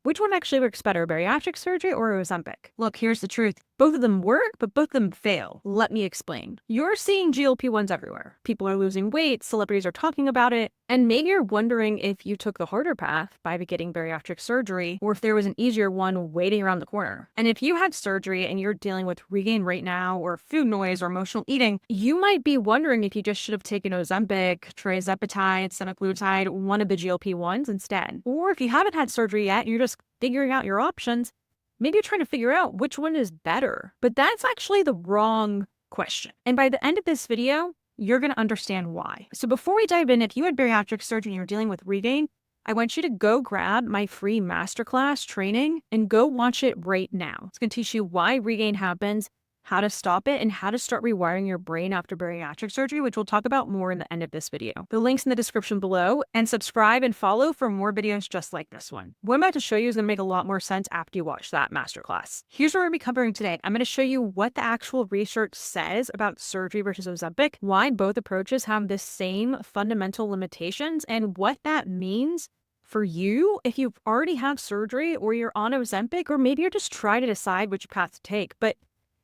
Which one actually works better, bariatric surgery or Ozempic? Look, here's the truth. Both of them work, but both of them fail. Let me explain. You're seeing GLP-1s everywhere. People are losing weight, celebrities are talking about it, and maybe you're wondering if you took the harder path by getting bariatric surgery or if there was an easier one waiting around the corner. And if you had surgery and you're dealing with regain right now or food noise or emotional eating, you might be wondering if you just should have taken Ozempic, tirzepatide, semaglutide, one of the GLP-1s instead. Or if you haven't had surgery yet, you're just figuring out your options, maybe you're trying to figure out which one is better. But that's actually the wrong question. And by the end of this video, you're going to understand why. So before we dive in, if you had bariatric surgery and you're dealing with regain, I want you to go grab my free masterclass training and go watch it right now. It's going to teach you why regain happens, how to stop it, and how to start rewiring your brain after bariatric surgery, which we'll talk about more in the end of this video. The link's in the description below, and subscribe and follow for more videos just like this one. What I'm about to show you is going to make a lot more sense after you watch that masterclass. Here's what we're going to be covering today. I'm going to show you what the actual research says about surgery versus Ozempic, why both approaches have the same fundamental limitations, and what that means for you if you've already had surgery or you're on Ozempic, or maybe you're just trying to decide which path to take. But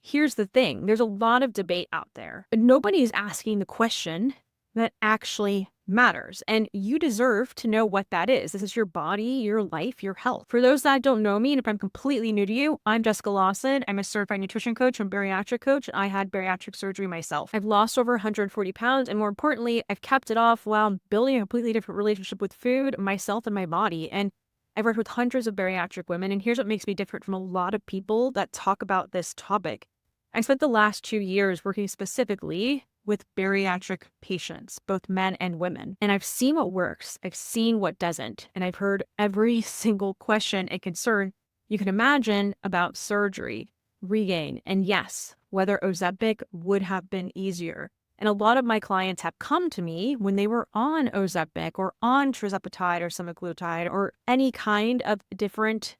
here's the thing, there's a lot of debate out there, but nobody is asking the question that actually matters. And you deserve to know what that is. This is your body, your life, your health. For those that don't know me, and if I'm completely new to you, I'm Jessica Lawson. I'm a certified nutrition coach and bariatric coach. I had bariatric surgery myself. I've lost over 140 pounds, and more importantly, I've kept it off while building a completely different relationship with food, myself, and my body. And I've worked with hundreds of bariatric women, and here's what makes me different from a lot of people that talk about this topic. I spent the last 2 years working specifically with bariatric patients, both men and women. And I've seen what works, I've seen what doesn't, and I've heard every single question and concern you can imagine about surgery, regain, and yes, whether Ozempic would have been easier. And a lot of my clients have come to me when they were on Ozempic or on tirzepatide or semaglutide or any kind of different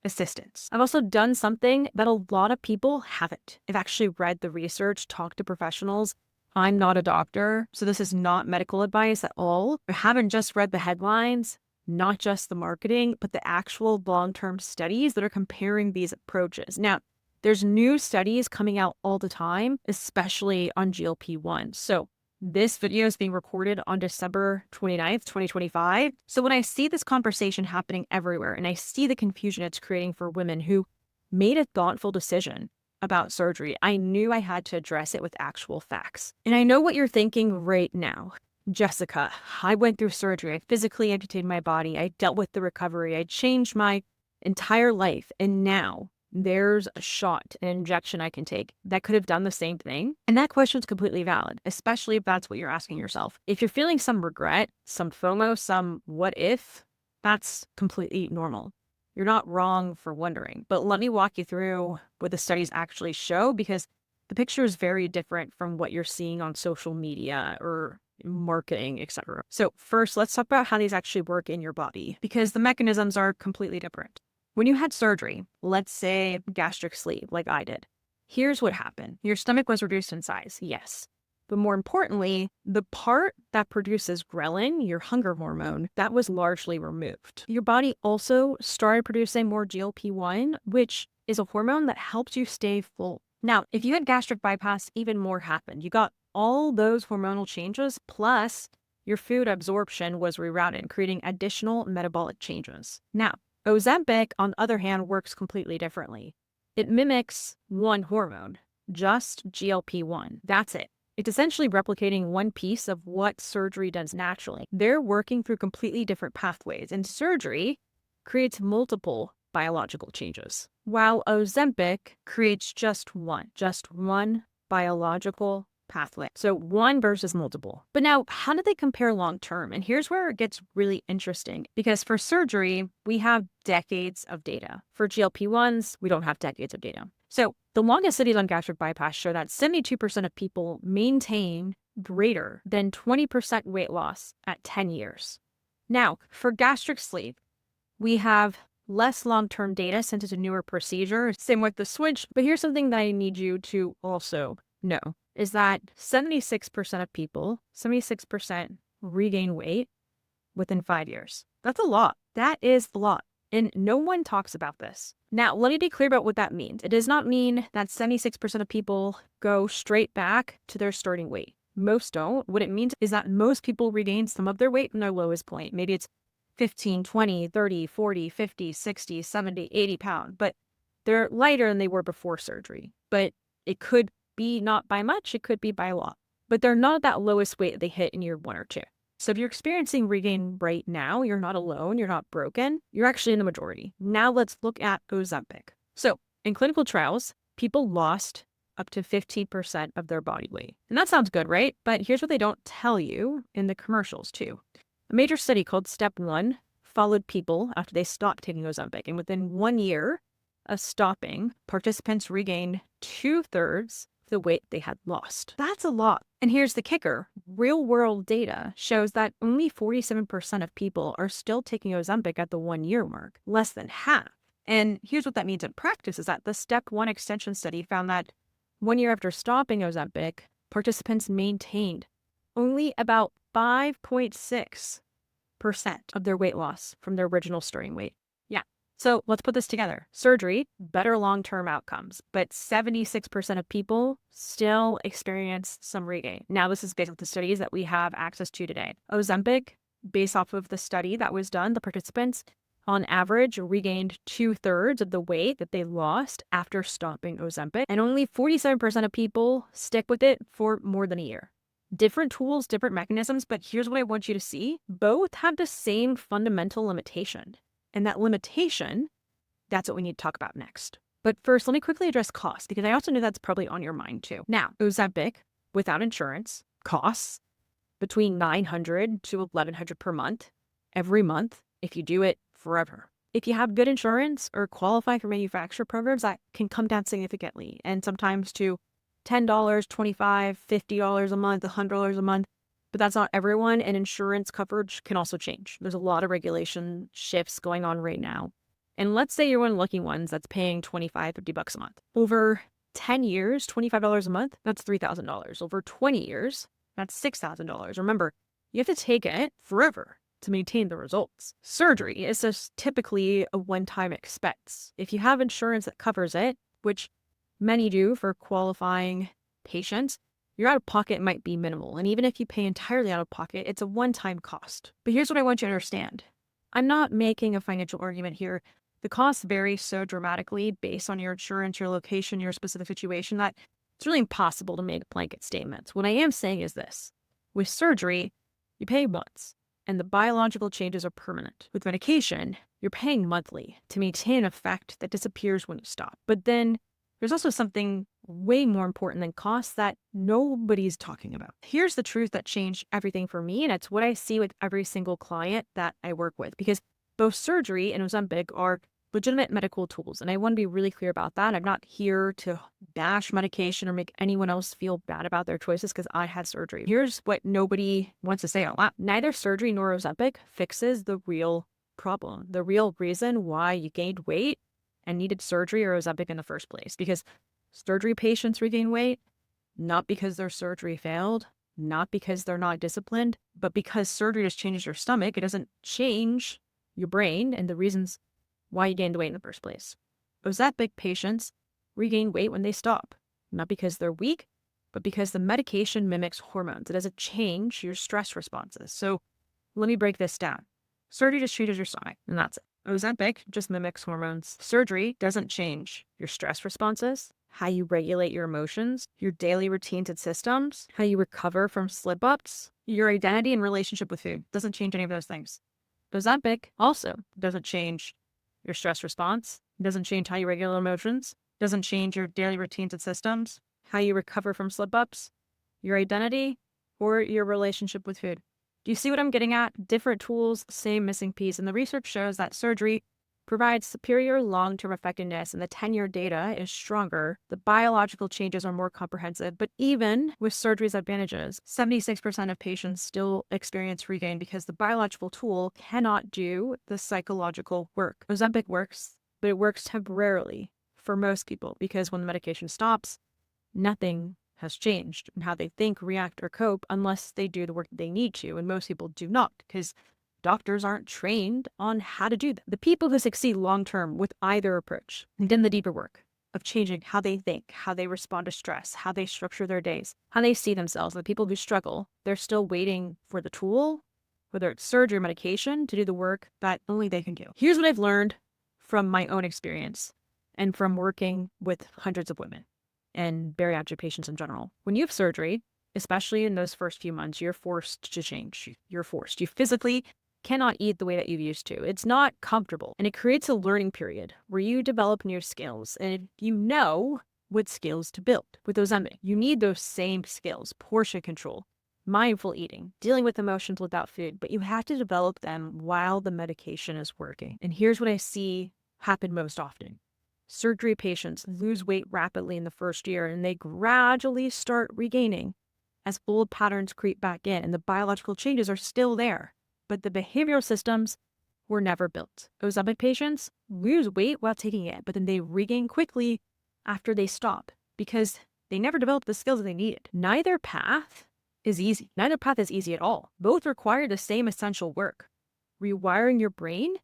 assistance. I've also done something that a lot of people haven't. I've actually read the research, talked to professionals. I'm not a doctor, so this is not medical advice at all. I haven't just read the headlines, not just the marketing, but the actual long-term studies that are comparing these approaches. Now, there's new studies coming out all the time, especially on GLP-1. So this video is being recorded on December 29th, 2025. So when I see this conversation happening everywhere and I see the confusion it's creating for women who made a thoughtful decision about surgery, I knew I had to address it with actual facts. And I know what you're thinking right now. Jessica, I went through surgery. I physically amputated my body. I dealt with the recovery. I changed my entire life. And now there's a shot, an injection I can take that could have done the same thing. And that question is completely valid, especially if that's what you're asking yourself. If you're feeling some regret, some FOMO, some what if, that's completely normal. You're not wrong for wondering. But let me walk you through what the studies actually show, because the picture is very different from what you're seeing on social media or marketing, etc. So first, let's talk about how these actually work in your body, because the mechanisms are completely different. When you had surgery, let's say gastric sleeve, like I did, here's what happened. Your stomach was reduced in size, yes. But more importantly, the part that produces ghrelin, your hunger hormone, that was largely removed. Your body also started producing more GLP-1, which is a hormone that helps you stay full. Now, if you had gastric bypass, even more happened. You got all those hormonal changes, plus your food absorption was rerouted, creating additional metabolic changes. Now, Ozempic, on the other hand, works completely differently. It mimics one hormone, just GLP-1. That's it. It's essentially replicating one piece of what surgery does naturally. They're working through completely different pathways, and surgery creates multiple biological changes, while Ozempic creates just one biological pathway. So one versus multiple. But now, how do they compare long term? And here's where it gets really interesting, because for surgery, we have decades of data. For GLP-1s, we don't have decades of data. So the longest studies on gastric bypass show that 72% of people maintain greater than 20% weight loss at 10 years. Now, for gastric sleeve, we have less long-term data since it's a newer procedure. Same with the switch. But here's something that I need you to also know, is that 76% of people, 76% regain weight within 5 years. That's a lot. That is a lot. And no one talks about this. Now, let me be clear about what that means. It does not mean that 76% of people go straight back to their starting weight. Most don't. What it means is that most people regain some of their weight from their lowest point. Maybe it's 15, 20, 30, 40, 50, 60, 70, 80 pounds, but they're lighter than they were before surgery. But it could be not by much, it could be by a lot. But they're not at that lowest weight they hit in year 1 or 2. So if you're experiencing regain right now, you're not alone, you're not broken, you're actually in the majority. Now let's look at Ozempic. So in clinical trials, people lost up to 15% of their body weight. And that sounds good, right? But here's what they don't tell you in the commercials too. A major study called Step 1 followed people after they stopped taking Ozempic. And within 1 year of stopping, participants regained 2/3 the weight they had lost. That's a lot. And here's the kicker. Real-world data shows that only 47% of people are still taking Ozempic at the 1-year mark, less than half. And here's what that means in practice is that the Step 1 extension study found that 1 year after stopping Ozempic, participants maintained only about 5.6% of their weight loss from their original starting weight. Yeah. So let's put this together. Surgery, better long-term outcomes, but 76% of people still experience some regain. Now, this is based on the studies that we have access to today. Ozempic, based off of the study that was done, the participants on average regained 2/3 of the weight that they lost after stopping Ozempic, and only 47% of people stick with it for more than a year. Different tools, different mechanisms, but here's what I want you to see. Both have the same fundamental limitation. And that limitation, that's what we need to talk about next. But first, let me quickly address costs, because I also know that's probably on your mind too. Now, Ozempic, without insurance, costs between $900 to $1,100 per month, every month, if you do it forever. If you have good insurance or qualify for manufacturer programs, that can come down significantly, and sometimes to $10, $25, $50 a month, $100 a month. But that's not everyone, and insurance coverage can also change. There's a lot of regulation shifts going on right now. And let's say you're one of the lucky ones that's paying $25, $50 a month. Over 10 years, $25 a month, that's $3,000. Over 20 years, that's $6,000. Remember, you have to take it forever to maintain the results. Surgery is just typically a one-time expense. If you have insurance that covers it, which many do for qualifying patients, your out-of-pocket might be minimal. And even if you pay entirely out of pocket, it's a one-time cost. But here's what I want you to understand. I'm not making a financial argument here. The costs vary so dramatically based on your insurance, your location, your specific situation, that it's really impossible to make blanket statements. What I am saying is this. With surgery, you pay once, and the biological changes are permanent. With medication, you're paying monthly to maintain an effect that disappears when you stop. But then there's also something way more important than costs that nobody's talking about. Here's the truth that changed everything for me, and it's what I see with every single client that I work with, because both surgery and Ozempic are legitimate medical tools, and I want to be really clear about that. I'm not here to bash medication or make anyone else feel bad about their choices because I had surgery. Here's what nobody wants to say out loud. Neither surgery nor Ozempic fixes the real problem, the real reason why you gained weight and needed surgery or Ozempic in the first place. Because surgery patients regain weight, not because their surgery failed, not because they're not disciplined, but because surgery just changes your stomach. It doesn't change your brain and the reasons why you gained weight in the first place. Ozempic patients regain weight when they stop, not because they're weak, but because the medication mimics hormones. It doesn't change your stress responses. So let me break this down. Surgery just changes your stomach, and that's it. Ozempic just mimics hormones. Surgery doesn't change your stress responses, how you regulate your emotions, your daily routines and systems, how you recover from slip-ups, your identity and relationship with food. Doesn't change any of those things. Ozempic also doesn't change your stress response, doesn't change how you regulate emotions, doesn't change your daily routines and systems, how you recover from slip-ups, your identity, or your relationship with food. Do you see what I'm getting at? Different tools, same missing piece. And the research shows that surgery provides superior long-term effectiveness and the 10-year data is stronger. The biological changes are more comprehensive. But even with surgery's advantages, 76% of patients still experience regain because the biological tool cannot do the psychological work. Ozempic works, but it works temporarily for most people because when the medication stops, nothing has changed in how they think, react, or cope unless they do the work they need to. And most people do not because Doctors aren't trained on how to do that. The people who succeed long-term with either approach have done the deeper work of changing how they think, how they respond to stress, how they structure their days, how they see themselves. The people who struggle, they're still waiting for the tool, whether it's surgery or medication, to do the work that only they can do. Here's what I've learned from my own experience and from working with hundreds of women and bariatric patients in general. When you have surgery, especially in those first few months, you're forced to change. You're forced. You physically cannot eat the way that you used to. It's not comfortable. And it creates a learning period where you develop new skills and you know what skills to build. With Ozempic, you need those same skills: portion control, mindful eating, dealing with emotions without food, but you have to develop them while the medication is working. And here's what I see happen most often. Surgery patients lose weight rapidly in the first year and they gradually start regaining as old patterns creep back in and the biological changes are still there, but the behavioral systems were never built. Ozempic patients lose weight while taking it, but then they regain quickly after they stop because they never developed the skills that they needed. Neither path is easy. Neither path is easy at all. Both require the same essential work: rewiring your brain,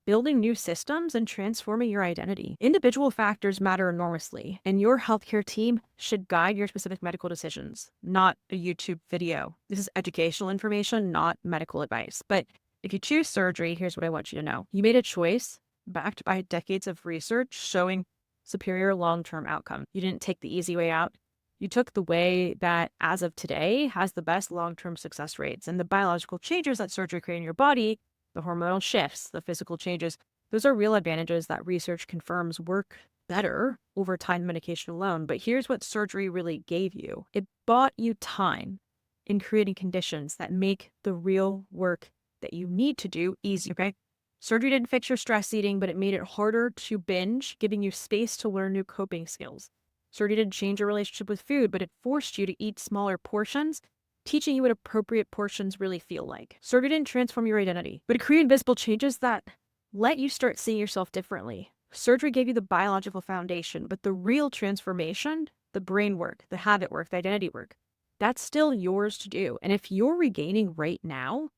building new systems, and transforming your identity. Individual factors matter enormously, and your healthcare team should guide your specific medical decisions, not a YouTube video. This is educational information, not medical advice. But if you choose surgery, here's what I want you to know. You made a choice backed by decades of research showing superior long-term outcome. You didn't take the easy way out. You took the way that, as of today, has the best long-term success rates. And the biological changes that surgery creates in your body, the hormonal shifts, the physical changes, those are real advantages that research confirms work better over time than medication alone. But here's what surgery really gave you. It bought you time in creating conditions that make the real work that you need to do easy, okay? Surgery didn't fix your stress eating, but it made it harder to binge, giving you space to learn new coping skills. Surgery didn't change your relationship with food, but it forced you to eat smaller portions, teaching you what appropriate portions really feel like. Surgery didn't transform your identity, but it created visible changes that let you start seeing yourself differently. Surgery gave you the biological foundation, but the real transformation, the brain work, the habit work, the identity work, that's still yours to do. And if you're regaining right now,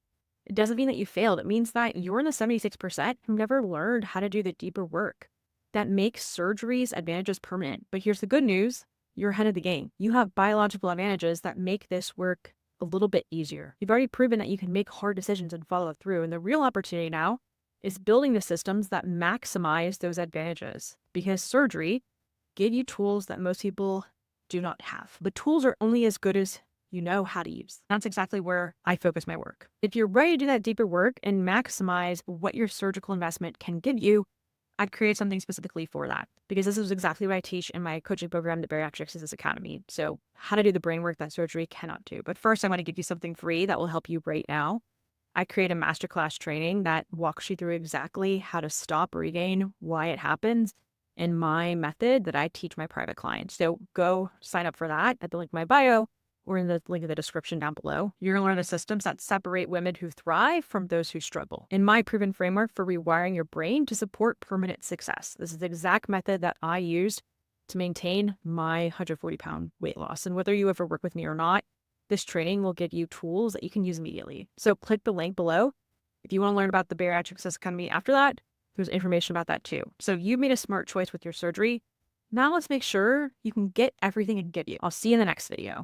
it doesn't mean that you failed. It means that you're in the 76% who never learned how to do the deeper work that makes surgery's advantages permanent. But here's the good news. You're ahead of the game. You have biological advantages that make this work a little bit easier. You've already proven that you can make hard decisions and follow through. And the real opportunity now is building the systems that maximize those advantages, because surgery gave you tools that most people do not have. But tools are only as good as you know how to use. That's exactly where I focus my work. If you're ready to do that deeper work and maximize what your surgical investment can give you, I'd create something specifically for that, because this is exactly what I teach in my coaching program, the Bariatric Surgery Academy. So how to do the brain work that surgery cannot do. But first, I want to give you something free that will help you right now. I create a masterclass training that walks you through exactly how to stop, regain, why it happens, and my method that I teach my private clients. So go sign up for that at the link in my bio or in the link in the description down below. You're gonna learn the systems that separate women who thrive from those who struggle, in my proven framework for rewiring your brain to support permanent success. This is the exact method that I used to maintain my 140-pound weight loss. And whether you ever work with me or not, this training will give you tools that you can use immediately. So click the link below. If you wanna learn about the Bariatric Surgery Academy after that, there's information about that too. So you made a smart choice with your surgery. Now let's make sure you can get everything it can give you. I'll see you in the next video.